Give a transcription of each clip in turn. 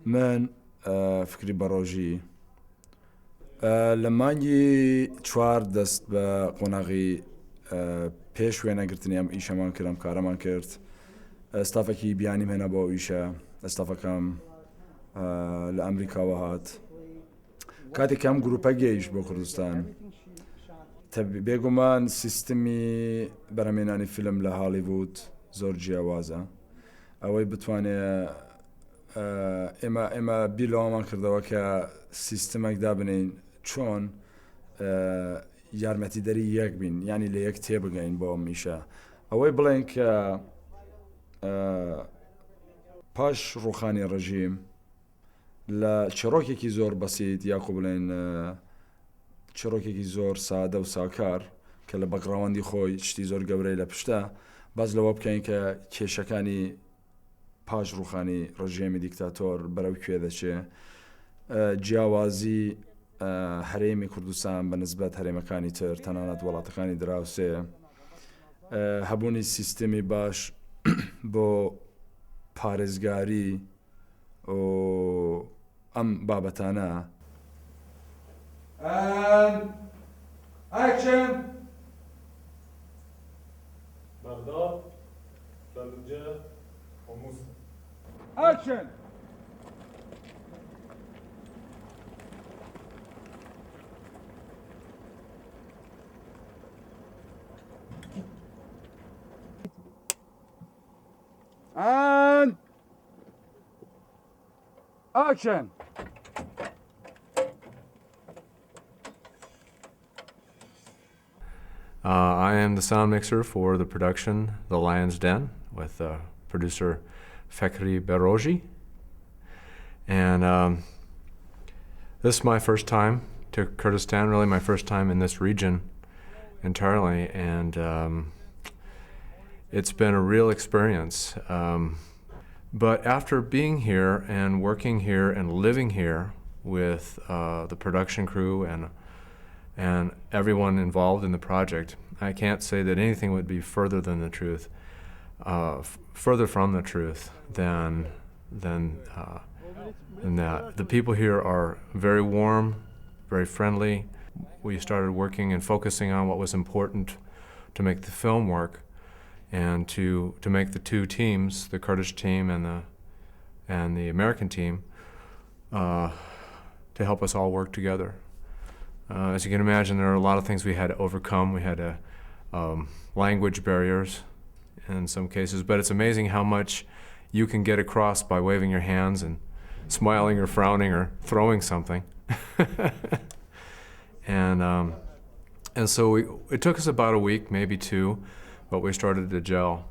من فکری بەڕۆژی لە مانگی 4 دەست بە قۆناغی پێش وێنەگرتنی ئەم ئیشەمان کرد، ئەم کارەمان کرد. ئەستافێکی بیانیم هێنا بۆ ئیشە. ئەستافەکەم لە ئەمریکاوە هات. کاتێک ئەم گروپە گەیشت بۆ کوردستان، بێگومان سیستمی بەرهەمهێنانی فیلم لە هالیوود زۆر جیاوازە. ئەوەی بتوانێت ئێمە بیرەوەمان کردەوە کە سیستمێک دابنین چۆن یارمەتیدەری یەک بین، ینی لە یەک تێبگەین بۆ میشە. ئەوەی بڵێن کە پاش ڕوخانی ڕژیم لە چڕۆکێکی زۆر بەسیت، یاخۆ بڵێن چڕۆکێکی زۆر سادە و ساکار کە لە بەگڕاوەندی خۆی شتی زۆر گەورەی لە پشتە، باز لەوە بکەین کە کێشەکانی پاش ڕوخانی ڕژێمی دیکتاتۆر بەرەو کوێ دەچێ. جیاوازی هەرێمی کوردستان بە نسبەت هەرێمەکانی تر، تەنانەت وڵاتەکانی دراوسێ، هەبوونی سیستمی باش بۆ پارێزگاری و ئەم بابەتانە. Action! Baghdad, Fallujah, Homs. Action! And action! I am the sound mixer for the production The Lion's Den with producer Fekri Beroji. And this is my first time to Kurdistan, really my first time in this region entirely. And it's been a real experience. But after being here and working here and living here with the production crew and everyone involved in the project, I can't say that anything would be further than the truth, further from the truth than that. The people here are very warm, very friendly. We started working and focusing on what was important to make the film work, and to make the two teams, the Kurdish team and the American team, to help us all work together. As you can imagine, there are a lot of things we had to overcome. We had language barriers in some cases, but it's amazing how much you can get across by waving your hands and smiling or frowning or throwing something. And so it took us about a week, maybe two, but we started to gel.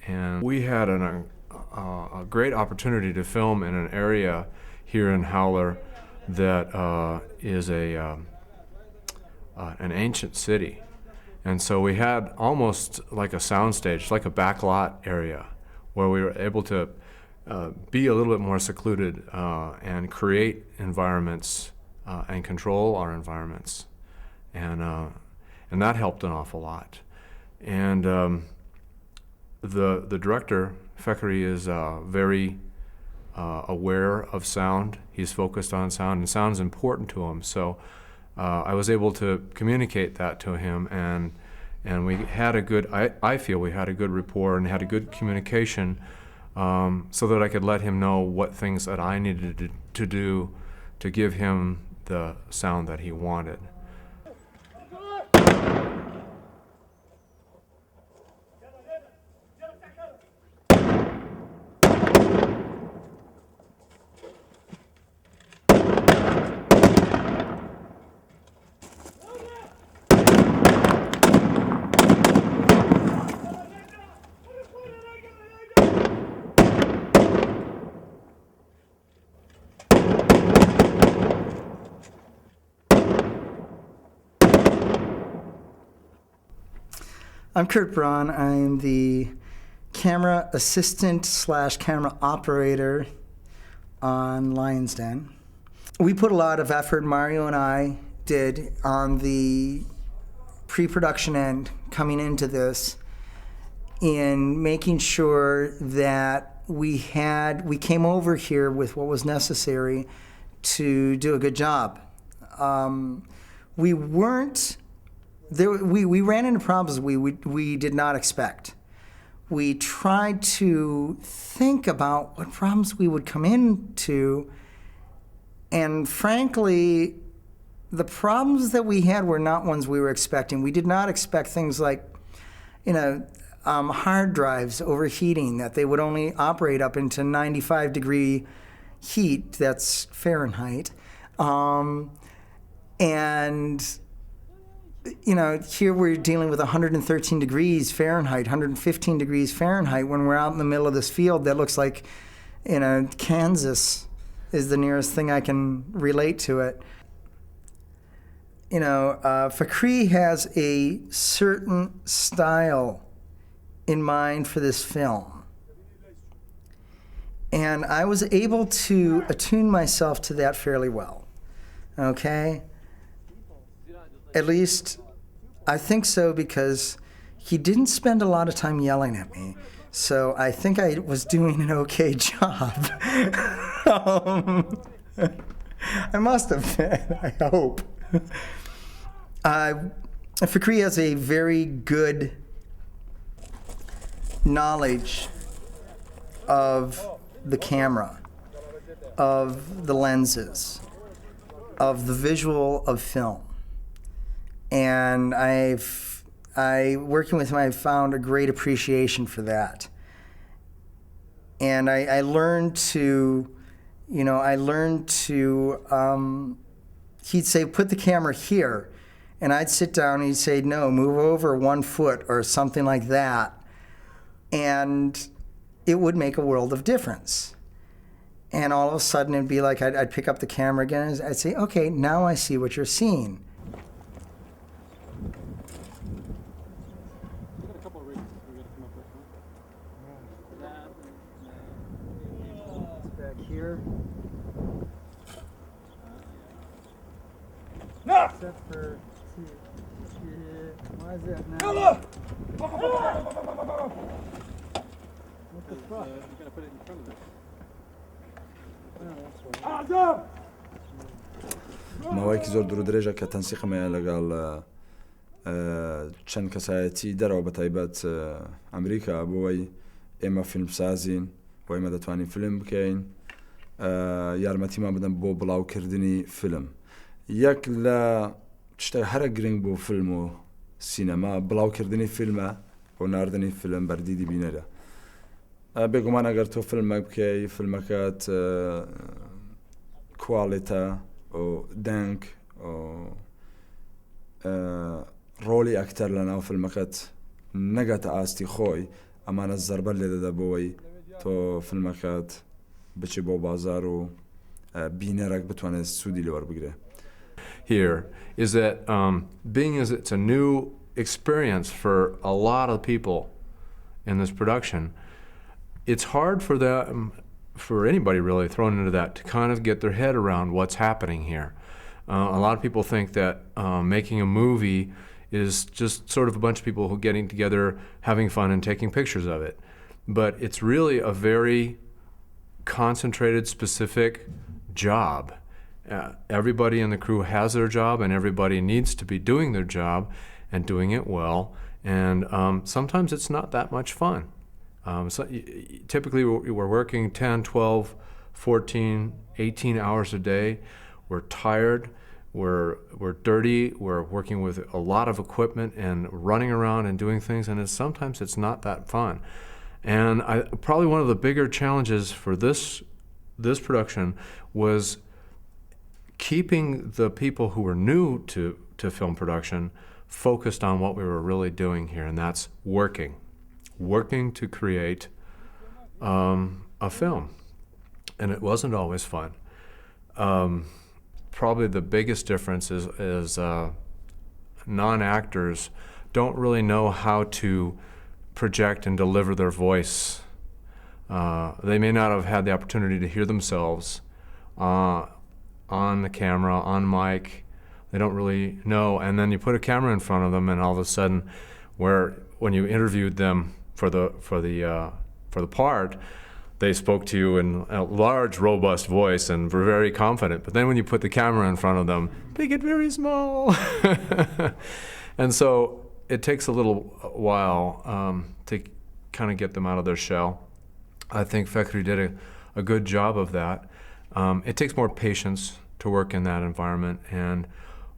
And we had a great opportunity to film in an area here in Howler that is an ancient city. And so we had almost like a soundstage, like a backlot area, where we were able to be a little bit more secluded and create environments and control our environments. And that helped an awful lot. And the director, Fekri, is very aware of sound. He's focused on sound, and sound is important to him. So I was able to communicate that to him, and we had a good, I feel we had a good rapport and had a good communication, so that I could let him know what things that I needed to do to give him the sound that he wanted. I'm Kurt Braun. I'm the camera assistant / camera operator on Lion's Den. We put a lot of effort, Mario and I did, on the pre-production end coming into this. in making sure that we came over here with what was necessary to do a good job. We weren't there. We ran into problems we did not expect. We tried to think about what problems we would come into, and frankly, the problems that we had were not ones we were expecting. We did not expect things like, hard drives overheating, that they would only operate up into 95-degree heat, that's Fahrenheit. Here we're dealing with 113 degrees Fahrenheit, 115 degrees Fahrenheit when we're out in the middle of this field that looks like, Kansas is the nearest thing I can relate to it. Fakri has a certain style in mind for this film. And I was able to attune myself to that fairly well, okay? At least, I think so, because he didn't spend a lot of time yelling at me. So I think I was doing an okay job. I must have been, I hope. Fakri has a very good knowledge of the camera, of the lenses, of the visual of film. And working with him, I found a great appreciation for that. And I learned to, he'd say, put the camera here. And I'd sit down and he'd say, no, move over 1 foot or something like that. And it would make a world of difference. And all of a sudden it'd be like, I'd pick up the camera again and I'd say, okay, now I see what you're seeing. Back here. No! Except for, why is that now? Yalla! What the fuck? You gotta put it in front of it. Oh, that's right. أعزم! ماوەیەکی زۆر دوورودرێژە کە تەنسیقمەیە لەگەڵ چەند کەسایەتی دەرەوە بە تایبەت ئەمریکا بۆی ئێمە فیلمسازین بۆ ئێمە دەتوانین فیلم بکەین یارمەتیمان بدەن بۆ بڵاوکردنی فیلم. یەک لە شتێک هەرە گرنگ بۆ فیلم و سینەما بڵاوکردنی فیلمە بۆ ناردنی فیلم بەردیدی بینەرە. بێگومان ئەگەر تۆ فیلمێک بکەی فیلمەکەت کواڵیتە و دەنگ ڕۆلی ئەکتەر لە ناو فیلمەکەت نەگاتە ئاستی خۆی ئەمانە زەربەر لێ دەدە بۆی تۆ فیلمەکەت بچی بۆ بازار و بینەرێک بتوانێت سوودی لێوە بگرێ. Here is that being as it's a new experience for a lot of people in this production, it's hard for them, for anybody really thrown into that, to kind of get their head around what's happening here. A lot of people think that making a movie is just sort of a bunch of people who getting together, having fun and taking pictures of it. But it's really a very concentrated, specific job. Everybody in the crew has their job, and everybody needs to be doing their job and doing it well. And sometimes it's not that much fun. Typically we're working 10, 12, 14, 18 hours a day. We're tired, we're dirty, we're working with a lot of equipment and running around and doing things, and sometimes it's not that fun. And probably one of the bigger challenges for this production was keeping the people who were new to film production focused on what we were really doing here, and that's working to create a film. And it wasn't always fun. Probably the biggest difference is non-actors don't really know how to project and deliver their voice. They may not have had the opportunity to hear themselves on the camera, on mic. They don't really know. And then you put a camera in front of them, and all of a sudden, when you interviewed them the part, they spoke to you in a large, robust voice and were very confident. But then when you put the camera in front of them, they get very small. And so it takes a little while to kind of get them out of their shell. I think Fakhri did a good job of that. It takes more patience to work in that environment, and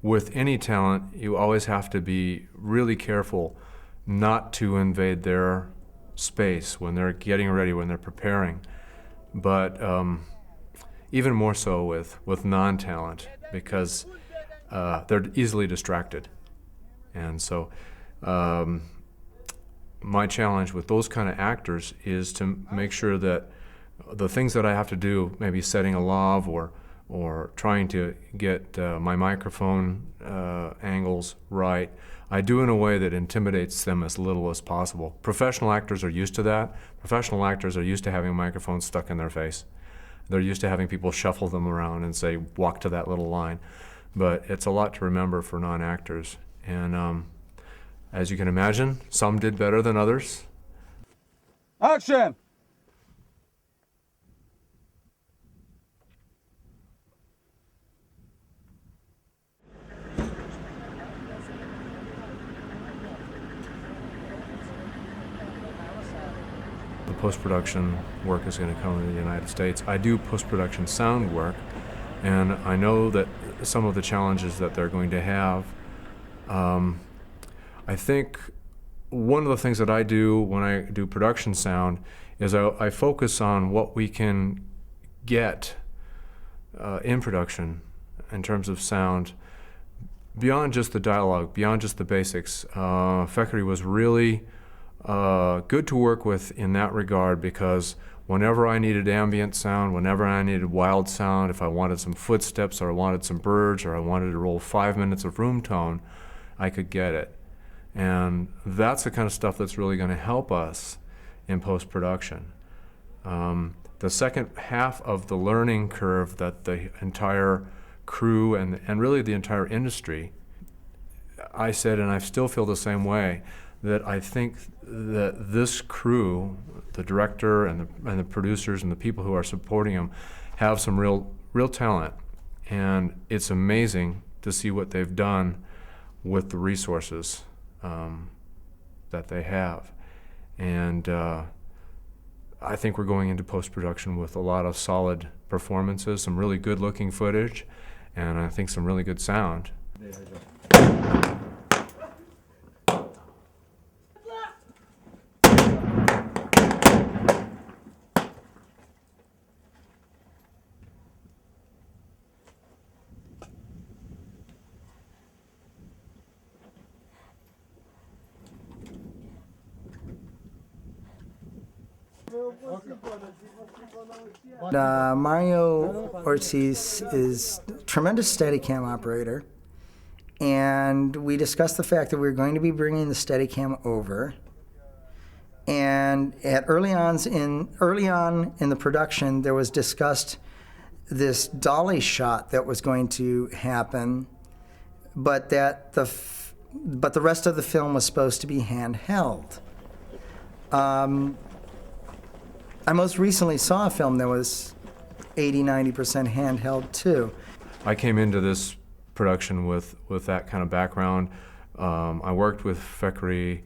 with any talent, you always have to be really careful not to invade their space when they're getting ready, when they're preparing. But even more so with non-talent, because they're easily distracted. And so my challenge with those kind of actors is to make sure that the things that I have to do, maybe setting a lav or trying to get my microphone angles right, I do in a way that intimidates them as little as possible. Professional actors are used to that. Professional actors are used to having microphones stuck in their face. They're used to having people shuffle them around and say, walk to that little line. But it's a lot to remember for non-actors. And as you can imagine, some did better than others. Action! The post-production work is going to come in the United States. I do post-production sound work, and I know that some of the challenges that they're going to have. I think one of the things that I do when I do production sound is I focus on what we can get in production in terms of sound beyond just the dialogue, beyond just the basics. Fakhri was really good to work with in that regard, because whenever I needed ambient sound, whenever I needed wild sound, if I wanted some footsteps or I wanted some birds or I wanted to roll 5 minutes of room tone, I could get it. And that's the kind of stuff that's really going to help us in post-production. The second half of the learning curve that the entire crew and really the entire industry, I said, and I still feel the same way, that I think that this crew, the director and the producers and the people who are supporting them, have some real talent. And it's amazing to see what they've done with the resources that they have. And I think we're going into post-production with a lot of solid performances, some really good-looking footage, and I think some really good sound. Mario Ortiz is a tremendous Steadicam operator, and we discussed the fact that we were going to be bringing the Steadicam over. And early on in the production, there was discussed this dolly shot that was going to happen, but that the rest of the film was supposed to be handheld. I most recently saw a film that was 80–90% handheld too. I came into this production with that kind of background. I worked with Fakhri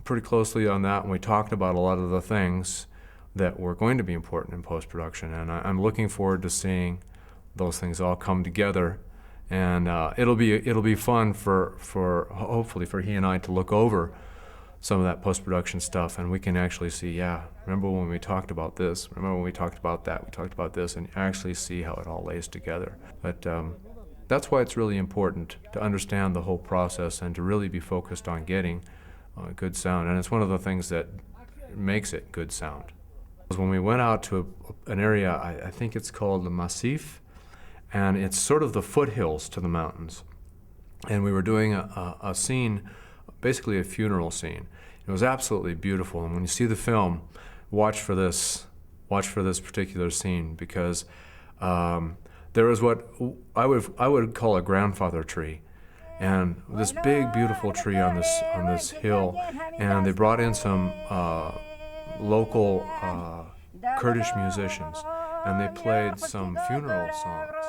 pretty closely on that, and we talked about a lot of the things that were going to be important in post-production, and I'm looking forward to seeing those things all come together. And it'll be fun for hopefully for he and I to look over some of that post-production stuff, and we can actually see, yeah, remember when we talked about this, remember when we talked about that, we talked about this, and actually see how it all lays together. But that's why it's really important to understand the whole process and to really be focused on getting good sound, and it's one of the things that makes it good sound. When we went out to an area, I think it's called the Massif, and it's sort of the foothills to the mountains, and we were doing a scene, basically a funeral scene. It was absolutely beautiful, and when you see the film, watch for this particular scene, because there was what I would call a grandfather tree, and this big, beautiful tree on this hill, and they brought in some local Kurdish musicians, and they played some funeral songs.